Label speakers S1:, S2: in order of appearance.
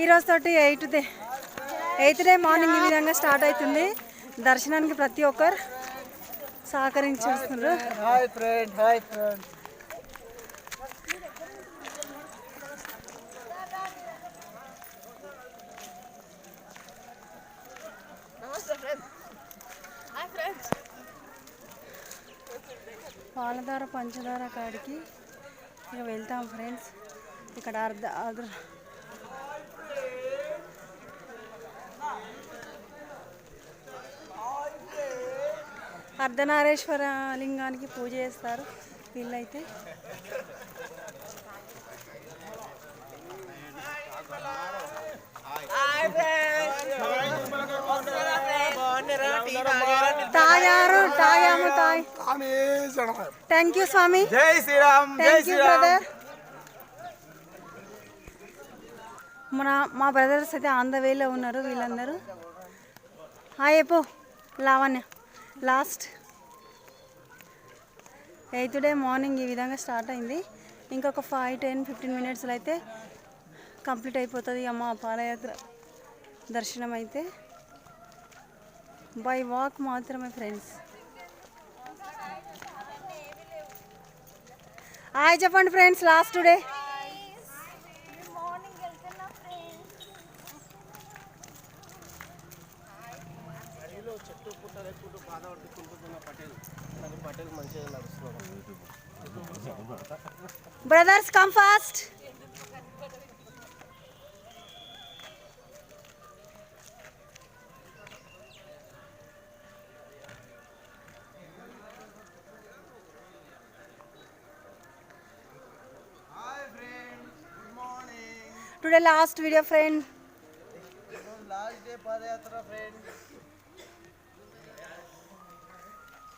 S1: ఈరోజు తోటి eighth day morning ఈ విధంగా స్టార్ట్ అవుతుంది. దర్శనానికి ప్రతి ఒక్కరు సహకరించేస్తున్నారు. పాలధార పంచదార కాడికి ఇక వెళ్తాం ఫ్రెండ్స్. ఇక్కడ అర్ధనారేశ్వర లింగానికి పూజ చేస్తారు వీళ్ళైతే. తాగాము. థ్యాంక్ యూ స్వామి.
S2: జై శ్రీరామ్.
S1: Thank you brother. మా బ్రదర్స్ అయితే ఆన్ ద వేలో ఉన్నారు వీళ్ళందరూ. హాయ్ పో Lavanya. Last 8th day morning ఈ విధంగా స్టార్ట్ అయింది. ఇంకొక 5-10-15 మినిట్స్లో అయితే కంప్లీట్ అయిపోతుంది అమ్మ పాదయాత్ర దర్శనం అయితే. బై వాక్ మాత్రమే ఫ్రెండ్స్. హాయ్ చెప్పండి friends. Last day brothers come fast. Today last video friend.
S2: Last day padayatra friend.